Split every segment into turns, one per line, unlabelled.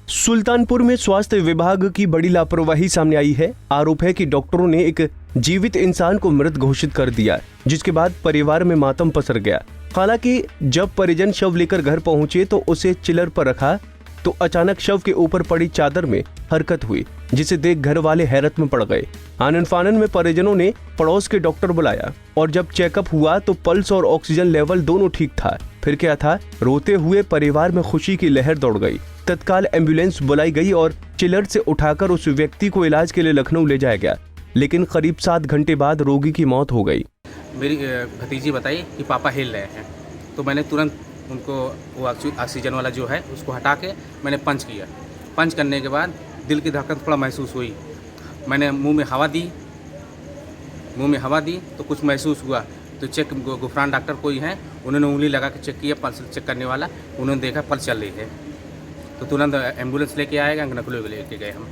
सुल्तानपुर में स्वास्थ्य विभाग की बड़ी लापरवाही सामने आई है। आरोप है कि डॉक्टरों ने एक जीवित इंसान को मृत घोषित कर दिया, जिसके बाद परिवार में मातम पसर गया। हालांकि जब परिजन शव लेकर घर पहुंचे तो उसे चिलर पर रखा तो अचानक शव के ऊपर पड़ी चादर में हरकत हुई, जिसे देख घर वाले हैरत में पड़ गए। आनन फानन में परिजनों ने पड़ोस के डॉक्टर बुलाया और जब चेकअप हुआ तो पल्स और ऑक्सीजन लेवल दोनों ठीक था। फिर क्या था, रोते हुए परिवार में खुशी की लहर दौड़ गई। तत्काल एम्बुलेंस बुलाई गई और चिलर से उठाकर उस व्यक्ति को इलाज के लिए लखनऊ ले जाया गया, लेकिन करीब 7 घंटे बाद रोगी की मौत हो गई।
मेरी भतीजी बताई कि पापा हिल रहे हैं, तो मैंने तुरंत उनको वो ऑक्सीजन वाला जो है उसको हटा के मैंने पंच किया। पंच करने के बाद दिल की धड़कन थोड़ा महसूस हुई। मैंने मुंह में हवा दी तो कुछ महसूस हुआ। तो चेक गुफरान डॉक्टर कोई हैं, उन्होंने उंगली लगा के चेक किया, पल्स चेक करने वाला, उन्होंने देखा पल्स चल रही है, तो तुरंत एम्बुलेंस लेके आएगा, लखनऊ लेके गए हम।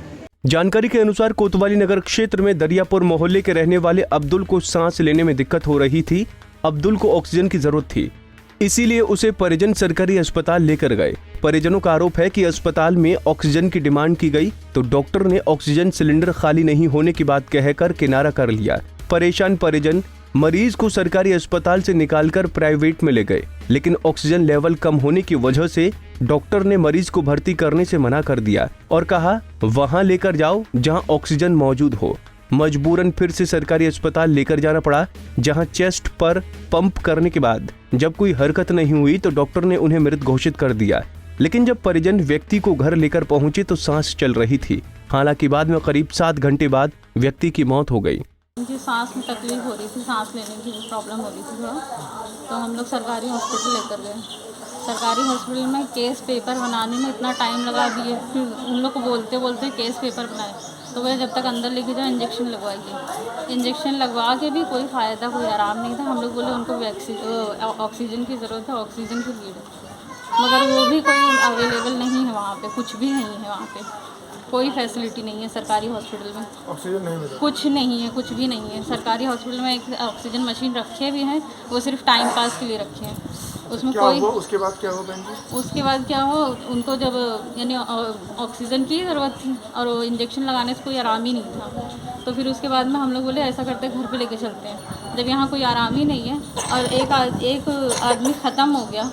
जानकारी के अनुसार कोतवाली नगर क्षेत्र में दरियापुर मोहल्ले के रहने वाले अब्दुल को सांस लेने में दिक्कत हो रही थी। अब्दुल को ऑक्सीजन की जरूरत थी, इसीलिए उसे परिजन सरकारी अस्पताल लेकर गए। परिजनों का आरोप है कि अस्पताल में ऑक्सीजन की डिमांड की गई तो डॉक्टर ने ऑक्सीजन सिलेंडर खाली नहीं होने की बात कहकर किनारा कर लिया। परेशान परिजन मरीज को सरकारी अस्पताल से निकालकर प्राइवेट में ले गए, लेकिन ऑक्सीजन लेवल कम होने की वजह से डॉक्टर ने मरीज को भर्ती करने से मना कर दिया और कहा वहां लेकर जाओ जहां ऑक्सीजन मौजूद हो। मजबूरन फिर से सरकारी अस्पताल लेकर जाना पड़ा, जहां चेस्ट पर पंप करने के बाद जब कोई हरकत नहीं हुई तो डॉक्टर ने उन्हें मृत घोषित कर दिया। लेकिन जब परिजन व्यक्ति को घर लेकर पहुंचे तो सांस चल रही थी। हालांकि बाद में करीब 7 घंटे बाद व्यक्ति की मौत हो गई।
मुझे सांस में तकलीफ हो रही थी, सांस लेने की प्रॉब्लम हो रही थी थोड़ा, तो हम लोग सरकारी हॉस्पिटल लेकर गए। सरकारी हॉस्पिटल में केस पेपर बनाने में इतना टाइम लगा दिए, फिर उन लोग को बोलते बोलते केस पेपर बनाए, तो वह जब तक अंदर लेके जाओ इंजेक्शन लगवाइए। इंजेक्शन लगवा के भी कोई फ़ायदा, कोई आराम नहीं था। हम लोग बोले उनको ऑक्सीजन की ज़रूरत है, ऑक्सीजन की नीड है, मगर वो भी कोई अवेलेबल नहीं है वहाँ पे, कुछ भी नहीं है वहाँ पे, कोई फैसिलिटी नहीं है सरकारी हॉस्पिटल में।
ऑक्सीजन नहीं मिला,
कुछ नहीं है, कुछ भी नहीं है। सरकारी हॉस्पिटल में एक ऑक्सीजन मशीन रखे भी हैं, वो सिर्फ टाइम पास के लिए रखे हैं, उसमें कोई।
उसके बाद क्या हो बहन जी?
उसके बाद क्या हो, उनको जब यानी ऑक्सीजन की ज़रूरत थी और इंजेक्शन लगाने से कोई आराम ही नहीं था, तो फिर उसके बाद में हम लोग बोले ऐसा करते घर पे लेके चलते हैं। जब यहाँ कोई आराम ही नहीं है और एक आदमी ख़त्म हो गया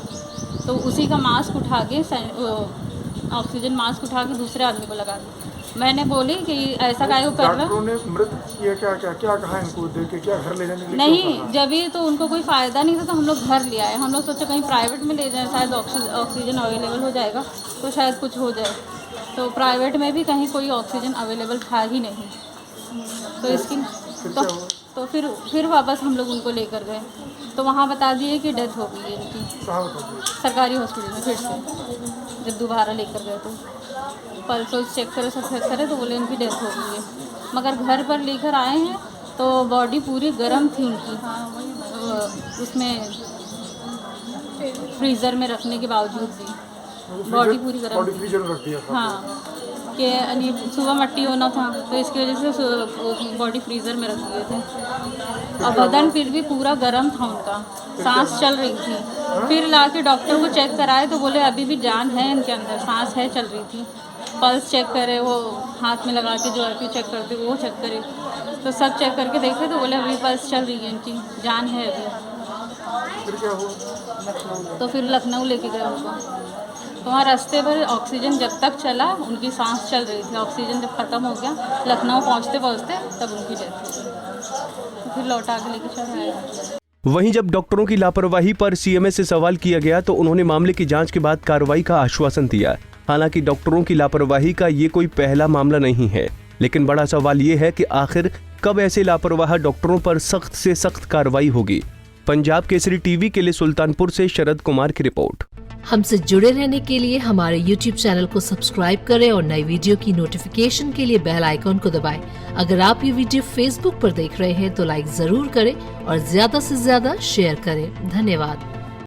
तो उसी का मास्क उठा के, ऑक्सीजन मास्क उठा के दूसरे आदमी को लगा दी। मैंने बोली कि ऐसा काहे को कर रहा।
डॉक्टरों ने मृत किया, क्या कहा इनको देख के, क्या घर ले जाने के लिए?
नहीं, जब ही तो उनको कोई फ़ायदा नहीं था तो हम लोग घर ले आए। हम लोग सोचे कहीं प्राइवेट में ले जाएं, शायद ऑक्सीजन अवेलेबल हो जाएगा तो शायद कुछ हो जाए। तो प्राइवेट में भी कहीं कोई ऑक्सीजन अवेलेबल था ही नहीं, तो इसकी तो फिर वापस हम लोग उनको लेकर गए तो वहाँ बता दिए कि डेथ हो गई है इनकी। सरकारी हॉस्पिटल में फिर से जब दोबारा लेकर गए तो पल्स चेक करे, सब चेक करे तो बोले उनकी डेथ हो गई है। मगर घर पर लेकर आए हैं तो बॉडी पूरी गर्म थी उनकी, उसमें फ्रीज़र में रखने के बावजूद भी बॉडी पूरी गर्म थी। हाँ, कि यानी सुबह मट्टी होना था तो इसकी वजह से बॉडी फ्रीज़र में रख दिए थे और बदन फिर भी पूरा गर्म था उनका, सांस चल रही थी। फिर लाके डॉक्टर को चेक कराए तो बोले अभी भी जान है इनके अंदर, सांस है, चल रही थी। पल्स चेक करे, वो हाथ में लगा के जो RP चेक करते वो चेक करे, तो सब चेक करके देखे तो बोले अभी पल्स चल रही है इनकी, जान है अभी।
फिर क्या हुआ?
तो फिर लखनऊ लेके गए उनको, तो वहाँ रास्ते पर ऑक्सीजन जब तक चला उनकी सांस चल रही थी, ऑक्सीजन जब ख़त्म हो गया लखनऊ पहुँचते तब उनकी डेथ हो गई। तो फिर लौटा के लेके चले आए।
वहीं जब डॉक्टरों की लापरवाही पर CMS से सवाल किया गया तो उन्होंने मामले की जांच के बाद कार्रवाई का आश्वासन दिया। हालांकि डॉक्टरों की लापरवाही का ये कोई पहला मामला नहीं है, लेकिन बड़ा सवाल ये है कि आखिर कब ऐसे लापरवाह डॉक्टरों पर सख्त से सख्त कार्रवाई होगी। पंजाब केसरी टीवी के लिए सुल्तानपुर से शरद कुमार की रिपोर्ट।
हमसे जुड़े रहने के लिए हमारे YouTube चैनल को सब्सक्राइब करें और नई वीडियो की नोटिफिकेशन के लिए बेल आइकॉन को दबाएं। अगर आप ये वीडियो Facebook पर देख रहे हैं तो लाइक जरूर करें और ज्यादा से ज्यादा शेयर करें। धन्यवाद।